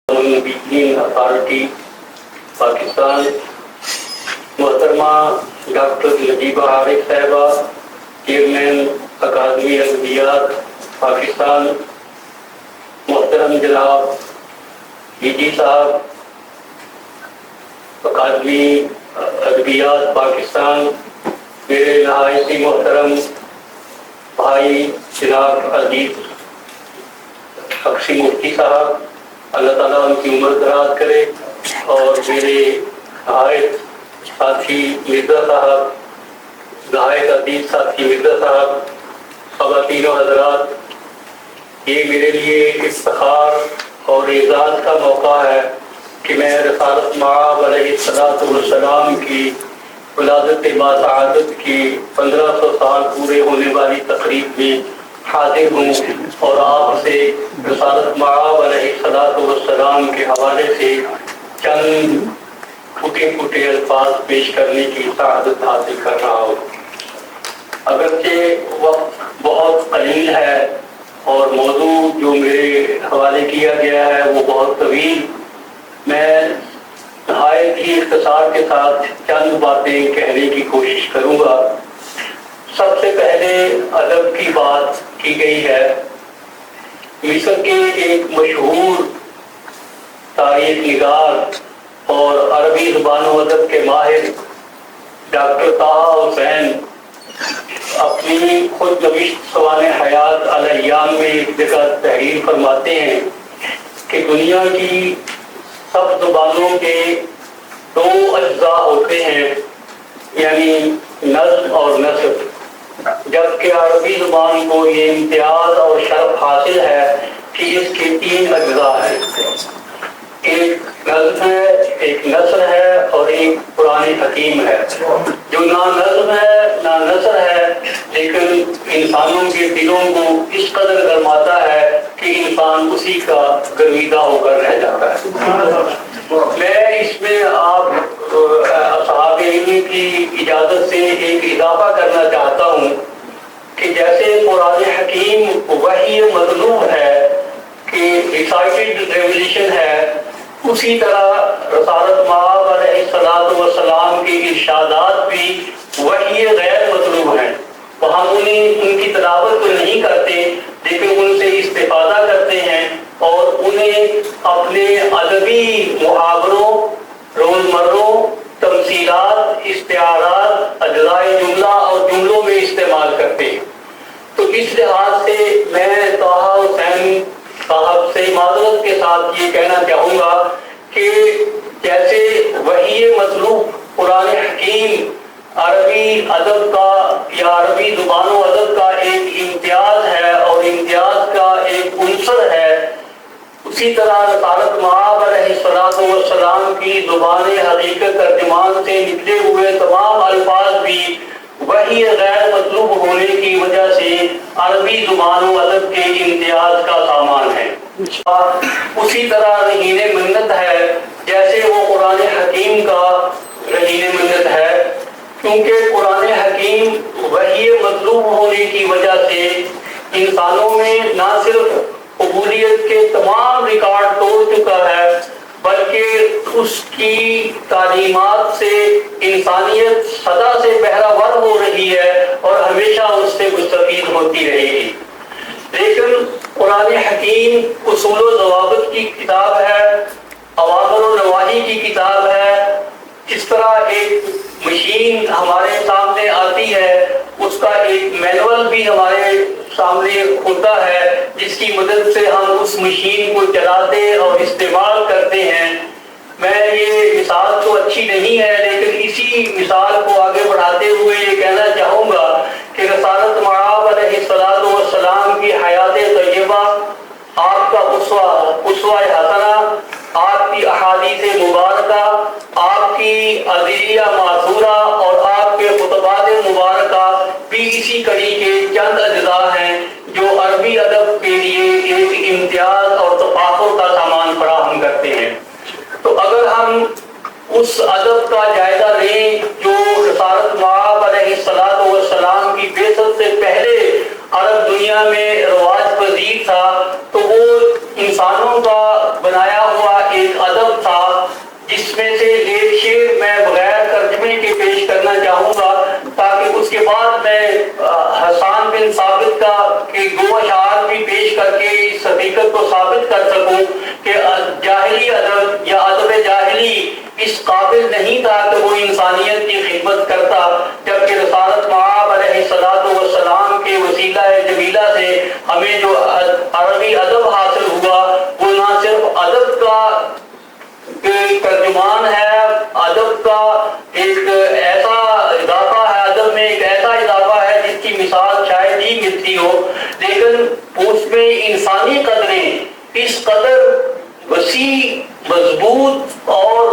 Authority Pakistan, محترمہ doctor لبیبہ عارف صاحبہ، chairman اکادمی ادبیات پاکستان، محترم جناب جی صاحب، اکادمی ادبیات پاکستان، میرے نہایت ہی محترم بھائی جناب عزیز اکشی مفتی صاحب، اللہ تعالیٰ ان کی عمر دراز کرے، اور میرے نہایت ساتھی مرزا صاحب، نہایت عزیز ساتھی مرزا صاحب، خواتین و حضرات، یہ میرے لیے افتخار اور اعزاز کا موقع ہے کہ میں رسالت مآب علیہ السلام کی ولادت باسعادت کی 1500 سال پورے ہونے والی تقریب میں حاضر ہوں اور آپ سے رسالت مآب علیہ السلام کے حوالے سے چند پھوٹے پھوٹے الفاظ پیش کرنے کی سعادت حاصل کر رہا ہوں۔ اگرچہ وقت بہت قلیل ہے اور موضوع جو میرے حوالے کیا گیا ہے وہ بہت طویل، میں نہایت ہی اختصار کے ساتھ چند باتیں کہنے کی کوشش کروں گا۔ سب سے پہلے ادب کی بات کی گئی ہے۔ مصر کے ایک مشہور تاریخ نگار اور عربی زبان و ادب کے ماہر ڈاکٹر طٰہٰ حسین اپنی خود نوشت سوانح حیات الایام میں ایک جگہ تحریر فرماتے ہیں کہ دنیا کی سب زبانوں کے دو اجزاء ہوتے ہیں، یعنی نظم اور نثر، جبکہ عربی زبان کو یہ امتیاز اور شرف حاصل ہے کہ اس کے 3 اجزاء ہیں، ایک نظم ہے، ایک نثر ہے اور ایک قرآن حکیم ہے۔ جو نہ نظم ہے نہ نثر ہے لیکن انسانوں کے دلوں کو اس قدر گرماتا ہے کہ انسان اسی کا گرویدہ ہو کر رہ جاتا ہے۔ میں اس میں آپ اصحاب علم کی اجازت سے ایک اضافہ کرنا چاہتا ہوں کہ جیسے قرآن حکیم وحی مطلوب ہے کہ ریسائٹڈ ریولیشن ہے، اسی طرح رسالت مآب علیہ السلام کے ارشادات بھی وحی غیر مطلوب ہیں۔ ہم ان کی تلاوت تو نہیں کرتے لیکن ان سے استفادہ کرتے ہیں اور انہیں اپنے ادبی محاوروں، روزمروں، تمثیلات، استعارات، اجزائے جملہ اور جملوں میں استعمال کرتے ہیں۔ تو اس لحاظ سے میں طٰہٰ حسین صاحب سے معذرت کے ساتھ یہ کہنا چاہوں گا کہ جیسے وحی مطلوب قرآن حکیم عربی ادب کا یا عربی زبان و ادب کا ایک امتیاز ہے اور امتیاز کا ایک عنصر ہے، اسی طرح رسالت مآب علیہ السلام کی زبان حقیقت ترجمان سے نکلے ہوئے تمام الفاظ بھی وحی غیر مطلوب ہونے کی وجہ سے عربی زبان و ادب کے امتیاز کا سامان ہے۔ اسی طرح رہین منت ہے جیسے وہ قرآن حکیم کا رہین منت ہے، کیونکہ قرآن حکیم وحی مطلوب ہونے کی وجہ سے انسانوں میں نہ صرف قبولیت کے تمام ریکارڈ توڑ چکا ہے بلکہ اس کی تعلیمات سے انسانیت سدا سے بہرہ ہو رہی ہے اور ہمیشہ اس سے مستفید ہوتی رہے گی۔ لیکن قرآن حکیم اصول و ضوابط کی کتاب ہے، اوامر و نواہی کی کتاب ہے۔ اس طرح ایک مشین ہمارے سامنے آتی ہے، اس کا ایک مینول بھی ہمارے سامنے ہوتا ہے جس کی مدد سے ہم اس مشین کو چلاتے اور استعمال کرتے ہیں۔ میں یہ مثال تو اچھی نہیں ہے لیکن اسی مثال کو آگے بڑھاتے ہوئے یہ کہنا چاہوں گا کہ رسالت مآب علیہ السلام کی حیات طیبہ، آپ کا اسوہ حسنہ، آپ کی احادیث مبارکہ، آپ کی عزیہ معصورہ اور آپ کے خطبات مبارکہ بھی اسی کڑی کے چند اجزاء ہیں جو عربی ادب کے لیے ایک امتیاز اور تفاخر کا سامان فراہم کرتے ہیں۔ تو اگر ہم اس ادب کا جائزہ لیں جو رسالت مآب علیہ السلام کی بعثت سے پہلے عرب دنیا میں رواج پذیر تھا، تو وہ انسانوں کا بنایا ہوا میں حسان بن ثابت کا کہ دو اشعار بھی پیش کر کے اس حقیقت کو ثابت کر سکوں کہ جاہلی ادب یا ادب جاہلی اس قابل نہیں تھا کہ وہ انسانیت کی خدمت کرتا، جبکہ رسالت مآب علیہ السلام کے وسیلہ جمیلہ سے ہمیں جو عربی ادب حاصل ہوا وہ نہ صرف ادب کا ترجمان ہے، ادب کا ایک ایسا اضافہ ہے، ادب میں ایک ایسا اضافہ ہے جس کی مثال شاید ہی ملتی ہو، لیکن اس میں انسانی قدریں اس قدر وسیع، مضبوط اور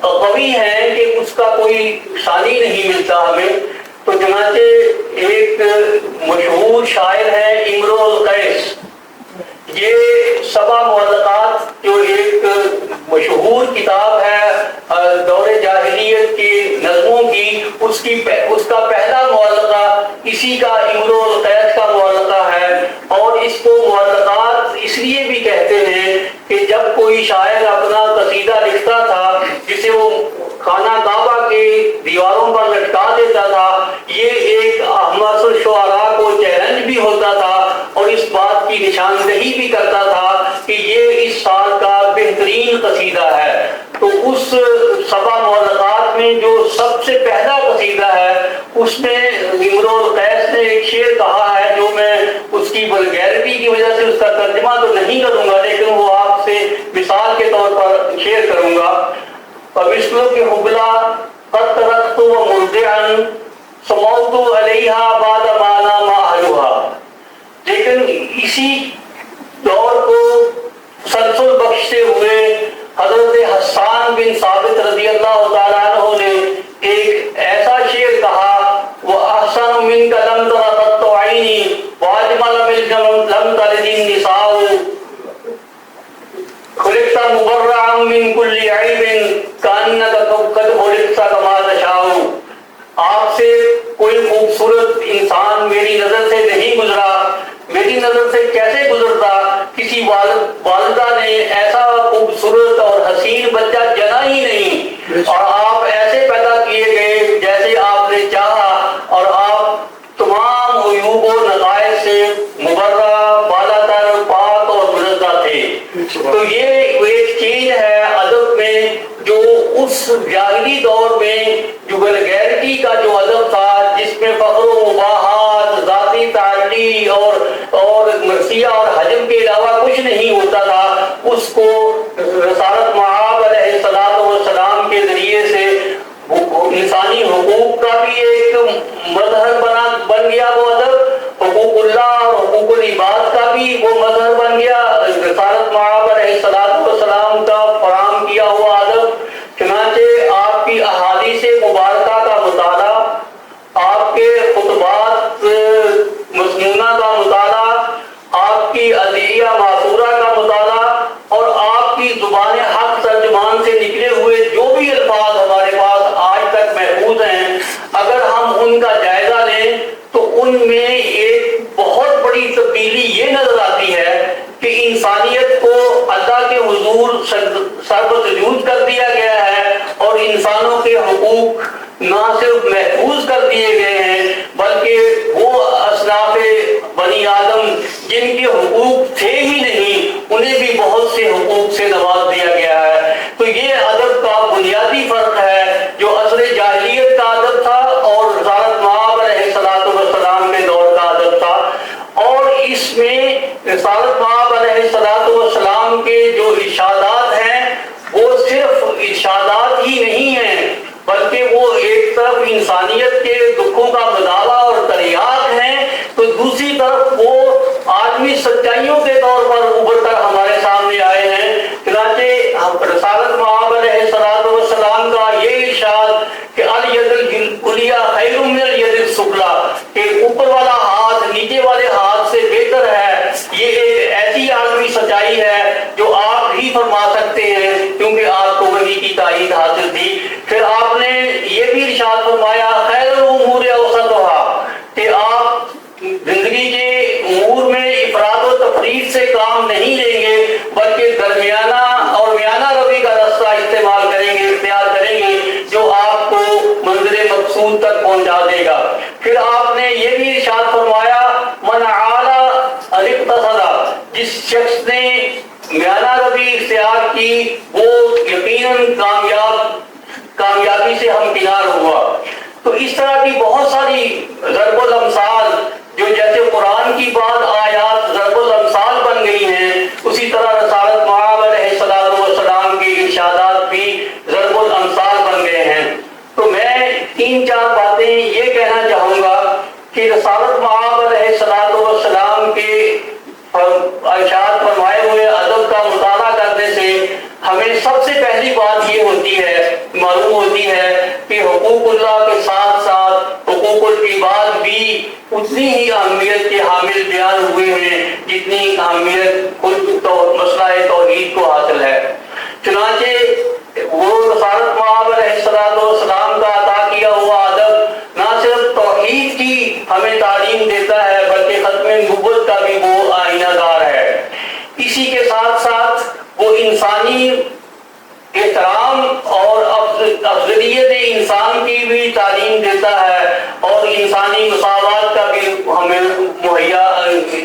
قوی ہیں کہ اس کا کوئی ثانی نہیں ملتا ہمیں۔ تو چنانچہ ایک مشہور شاعر ہے امرؤ القیس، یہ سبع معلقات جو ایک مشہور کتاب ہے دور جاہلیت کی نظموں کی، اس کا پہلا معلقہ اسی کا امرؤ القیس کا معلقہ ہے، اور اس کو معلقات اس لیے بھی کہتے ہیں کہ جب کوئی شاعر اپنا قصیدہ لکھتا تھا جسے وہ خانہ کعبہ کے دیواروں پر لٹکا دیتا تھا، یہ ایک احمس الشعراء کو چیلنج بھی ہوتا تھا اور اس بات کی نشاندہی بھی کرتا تھا کہ یہ اس سال کا بہترین قصیدہ ہے۔ تو اس سبع معلقات میں جو سب سے پہلا قصیدہ ہے اس میں امرؤ القیس نے ایک شعر کہا ہے جو میں اس کی ولگیرٹی کی وجہ سے اس کا ترجمہ تو نہیں کروں گا، لیکن وہ آپ سے مثال کے طور پر شیئر کروں گا۔ فَمِثْلُكِ حُبْلَا قَدْ تَرَكْتُ وَمُرْضِعًا صَمَوْتُ عَلَيْهَا بَعْدَ مَا نَامَ أَهْلُهَا۔ لیکن اسی دور کو تسلسل بخشتے ہوئے حضرت حسان بن ثابت رضی اللہ تعالیٰ عنہ نے ایک ایسا شعر کہا، وَأَحْسَنُ مِنْكَ لَمْ تَرَ قَطُّ عَيْنِي وَأَجْمَلَ مِنْكَ لَمْ تَلِدِ النِّسَاءُ خُلِقْتَ مُبَرَّعًا مِنْ كُلِّ عَيْبٍ كَأَنَّكَ قَدْ خُلِقْتَ كَمَا تَشَاءُ۔ آپ سے کوئی خوبصورت انسان میری نظر سے نہیں گزرا، میری نظر سے کیسے گزرتا؟ کسی والدہ نے ایسا خوبصورت اور حسین بچہ جنا ہی نہیں، اور آپ ایسے پیدا کیے گئے جیسے آپ نے چاہا، اور آپ تمام عیوب و نقائص سے مبرہ، بالا تر، پاک اور منزہ تھے۔ تو یہ ایک چیز ہے ادب میں جو اس جاہلی دور میں جو ولگیرٹی کا جو ادب تھا، جس میں فخر و مباحات، ذاتی تعلی اور مرثیہ اور حجم کے علاوہ کچھ نہیں ہوتا تھا، اس کو رسالت مآب علیہ السلام کے ذریعے سے انسانی حقوق کا بھی ایک مظہر بن گیا وہ ادب، حقوق اللہ اور حقوق العباد کا بھی وہ مظہر بن گیا، رسالت مآب علیہ السلام کا فراہم کیا ہوا ادب۔ چنانچہ آپ کی احادیث مبارکہ کا مطالعہ، آپ کے خطبات مسنونہ کا مطالعہ، آپ کی ادعیہ معصورہ کا مطالعہ، اور آپ کی زبان حق ترجمان سے نکلے ہوئے جو بھی الفاظ ہمارے پاس آج تک محفوظ ہیں، اگر ہم ان کا جائزہ لیں تو ان میں ایک بہت بڑی تبدیلی یہ نظر آتی ہے کہ انسانیت کو اللہ کے حضور سربسجود کر دیا گیا ہے، اور انسانوں کے حقوق نہ صرف محفوظ کر دیے گئے ہیں بلکہ وہ اصناف بنی آدم جن کے حقوق تھے ہی نہیں انہیں بھی بہت سے حقوق سے نواز دیا گیا ہے۔ تو یہ ادب کا بنیادی فرق ہے جو عصر جاہلیت کا ادب تھا اور رسالت مآب علیہ السلام کے دور کا ادب تھا، اور اس میں رسالت مآب علیہ السلام کے جو ارشادات ہیں وہ صرف ارشادات ہی نہیں ہیں بلکہ وہ ایک طرف انسانیت کے دکھوں کا مداوع اور تریاق ہیں، تو دوسری طرف وہ آدمی سچائیوں کے طور پر ابھر کر ہمارے سامنے آئے ہیں۔ چنانچہ رسالت مآب علیہ السلام کا یہ ارشاد کہ الید العلیٰ خیر من الید السفلیٰ، کہ اوپر والا ہاتھ نیچے والے ہاتھ سے بہتر ہے، یہ ایک ایسی عالمی سچائی ہے جو آپ ہی فرما سکتے ہیں کیونکہ آپ کو وحی کی تائید حاصل تھی۔ پھر آپ نے یہ بھی ارشاد فرمایا خیر الامور اوسطھا، کہ آپ زندگی کے امور میں افراط و تفریط سے کام نہیں لیں گے بلکہ درمیانہ اور میانہ روی کا راستہ استعمال کریں گے، اختیار کریں گے جو آپ کو منزل مقصود تک پہنچا دے گا۔ منقتصدا، جس شخص نے میانہ روی اختیار کی وہ یقیناً کامیابی سے ہمکنار ہوا۔ تو اس طرح کی بہت ساری ضرب الامثال جو جیسے قرآن کی بعض آیات ضرب الامثال بن گئی ہیں، اسی طرح رسالت مآب علیہ السلام کے ارشادات بھی ضرب الامثال بن گئے ہیں۔ تو میں 3-4 باتیں یہ کہنا چاہوں گا کہ رسالت مآب علیہ السلام کے ارشاد فرمائے ہوئے ادب کا مطالعہ کرنے سے ہمیں سب سے پہلی بات یہ ہوتی ہے، معلوم ہوتی ہے کہ حقوق اللہ کے ساتھ ساتھ حقوق العباد بھی اتنی ہی اہمیت کے حامل بیان ہوئے ہیں جتنی اہمیت خود مسئلہ توحید کو حاصل ہے۔ چنانچہ وہ رسالت مآب علیہ السلام کا عطا کیا ہوا ادب نہ صرف توحید کی ہمیں تعلیم دیتا ہے بلکہ ختم نبوت کا بھی وہ آئینہ دار ہے۔ اسی کے ساتھ ساتھ وہ انسانی احترام اور افضلیت انسان کی بھی تعلیم دیتا ہے اور انسانی مساوات کا بھی ہمیں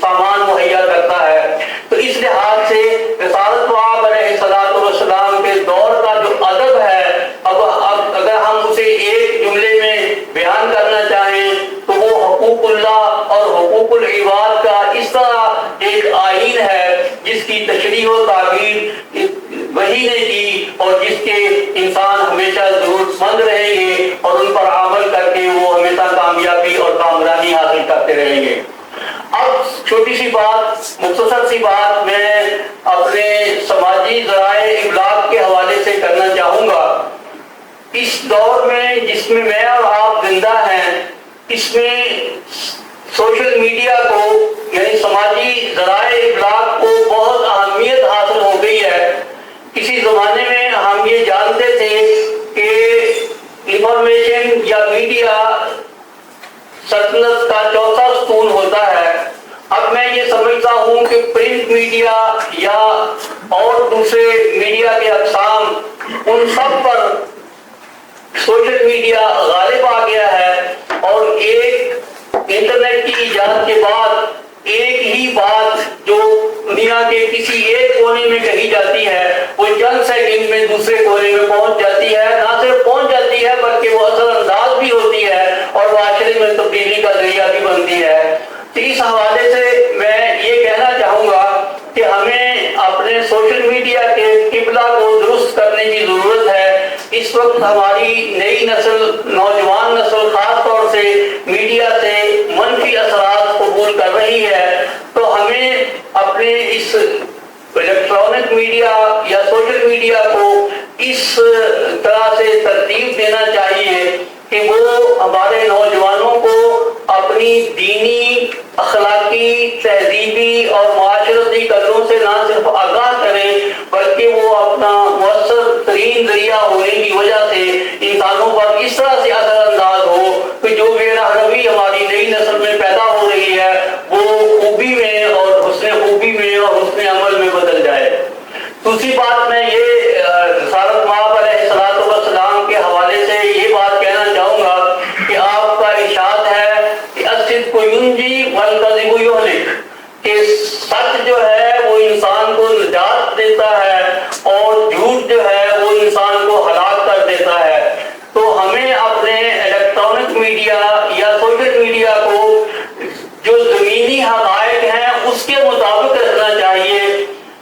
سامان مہیا کرتا ہے۔ تو اس لحاظ سے رسالت مآب علیہ السلام کے دور کا جو ادب ہے، اب اگر ہم اسے ایک جملے میں بیان کرنا چاہیں تو وہ حقوق اللہ اور حقوق العباد کا اس طرح ایک آئین ہے جس کی تشریح و تعبیر وہی نے کی اور جس کے انسان ہمیشہ ضرورت مند رہیں گے اور ان پر عمل کر کے وہ ہمیشہ کامیابی اور کامرانی حاصل کرتے رہیں گے۔ اب چھوٹی سی بات، مختصر سی بات میں اپنے سماجی ذرائع ابلاغ کے حوالے سے کرنا چاہوں گا۔ اس دور میں جس میں میں اور آپ زندہ ہیں، اس میں سوشل میڈیا کو یعنی سماجی ذرائع ابلاغ کو بہت اہمیت حاصل ہو گئی ہے۔ کسی زمانے میں ہم یہ جانتے تھے کہ انفارمیشن یا میڈیا سلطنت کا چوتھا ستون ہوتا ہے۔ اب میں یہ سمجھتا ہوں کہ پرنٹ میڈیا یا اور دوسرے میڈیا کے اقسام، ان سب پر سوشل میڈیا غالب آ گیا ہے اور ایک انٹرنیٹ کی ایجاد کے بعد ایک ہی بات جو دنیا کے کسی ایک کونے میں کہی جاتی ہے وہ چند سیکنڈ میں دوسرے کونے میں پہنچ جاتی ہے۔ نہ صرف پہنچ جاتی ہے بلکہ وہ اثر انداز بھی ہوتی ہے اور معاشرے میں تبدیلی کا ذریعہ بھی بنتی ہے۔ تو اس حوالے سے میں یہ کہنا چاہوں گا کہ ہمیں اپنے سوشل میڈیا کے قبلہ کو درست کرنے کی ضرورت ہے۔ اس وقت ہماری نئی نسل، نوجوان نسل خاص طور سے میڈیا سے منفی اثرات قبول کر رہی ہے، تو ہمیں اپنے اس الیکٹرانک میڈیا یا سوشل میڈیا کو اس طرح سے ترتیب دینا چاہیے کہ وہ ہمارے نوجوانوں کو اپنی دینی، اخلاقی، تہذیبی اور معاشرتی قدروں سے نہ صرف آگاہ کریں بلکہ وہ اپنا مؤثر ترین ذریعہ ہونے کی وجہ سے انسانوں پر اس طرح سے اثر انداز ہو کہ جو بے رہنمی ہماری نئی نسل میں پیدا ہو رہی ہے وہ خوبی میں اور حسن خوبی میں اور حسن عمل میں بدل جائے۔ دوسری بات میں یہ رسالت مآب علیہ السلام کے حوالے سے یہ بات کہنا چاہوں گا کہ آپ کا ارشاد ہے کہ الصدق ینجی والکذب یہلک، کہ سچ جو ہے وہ انسان کو نجات دیتا ہے اور جھوٹ جو ہے وہ انسان کو ہلاک کر دیتا ہے۔ تو ہمیں اپنے الیکٹرانک میڈیا یا سوشل میڈیا کو جو زمینی حقائق ہیں اس کے مطابق رکھنا چاہیے۔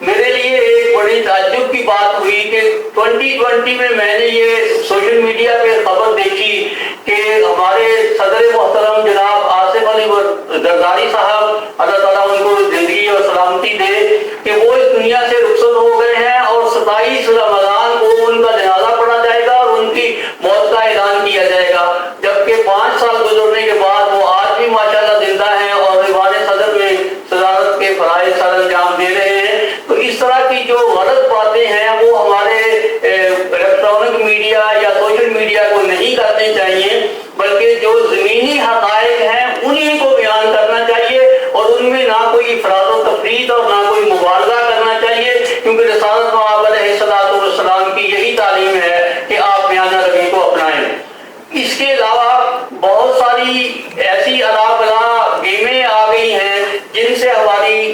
میرے لیے ایک بڑی تعجب کی بات ہوئی کہ 2020 میں نے یہ سوشل میڈیا پہ خبر دیکھی کہ ہمارے صدر محترم جناب آصف علی زرداری صاحب، اللہ تعالیٰ ان کو زندگی اور سلامتی دے، کہ وہ اس دنیا سے رخصت ہو گئے ہیں اور 27 رمضان کو ان کا جنازہ پڑھا جائے گا اور ان کی موت کا اعلان کیا جائے گا، جبکہ 5 سال گزرنے کے بعد وہ آج بھی ماشاءاللہ زندہ ہیں اور ایوان صدر میں صدارت کے فرائض سر انجام دے رہے ہیں۔ تو اس طرح کی جو غلط باتیں ہیں وہ ہمارے الیکٹرانک میڈیا یا سوشل میڈیا کو نہیں کرنی چاہیے بلکہ جو زمینی حقائق ہیں انہیں کو بیان کرنا چاہیے اور ان میں نہ کوئی افراط و تفریط اور نہ کوئی مبالغہ کرنا چاہیے، کیونکہ رسالت مآب علیہ السلام کی یہی تعلیم ہے کہ آپ میانہ روی کو اپنائیں۔ اس کے علاوہ بہت ساری ایسی الا بلا گیمیں آ گئی ہیں جن سے ہماری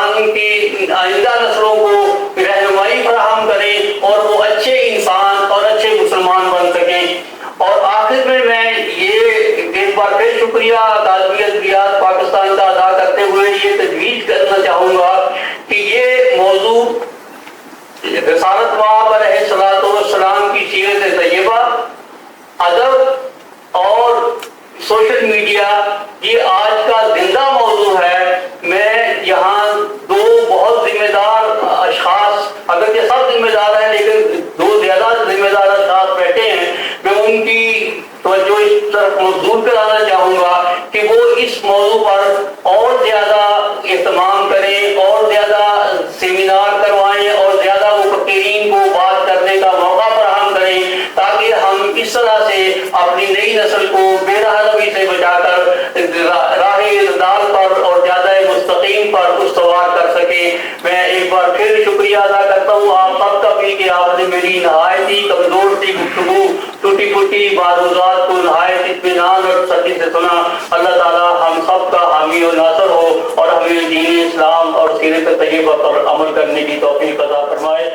انسان کی آئندہ نسلوں کو رہنمائی فراہم کریں اور وہ اچھے انسان اور اچھے مسلمان بن سکیں۔ اور آخر میں یہ ایک بار پھر شکریہ قاضی ادبیات پاکستان کا ادا کرتے ہوئے یہ تجویز کرنا چاہوں گا کہ یہ موضوع رسالت مآب علیہ السلام کی سیرت طیبہ، ادب اور سوشل میڈیا، یہ آج کا زندہ موضوع ہے۔ میں یہاں دو بہت ذمہ دار اشخاص، اگر یہ سب ذمہ دار ہیں لیکن دو زیادہ ذمہ دار اشخاص بیٹھے ہیں، میں ان کی توجہ اس طرف مبذول کرانا چاہوں گا کہ وہ اس موضوع پر اور زیادہ اہتمام کریں اور زیادہ سیمینار کروائیں اور زیادہ مفکرین کو بات کرنے کا موقع فراہم کریں، تاکہ ہم اس طرح سے اپنی نئی نسل کو بے راہ روی سے بچا کر راہ اعتدال پر اور زیادہ مستقیم پر استوار کر سکیں۔ میں ایک بار پھر شکریہ ادا کرتا ہوں آپ سب کا بھی کہ آپ نے میری نہایت ہی کمزور سی گفتگو، ٹوٹی پھوٹی معروضات کو نہایت اطمینان اور سختی سے سنا۔ اللہ تعالیٰ ہم سب کا حامی و ناصر ہو اور ہمیں دین اسلام اور سیرت طیبہ پر عمل کرنے کی توفیق عطا فرمائے۔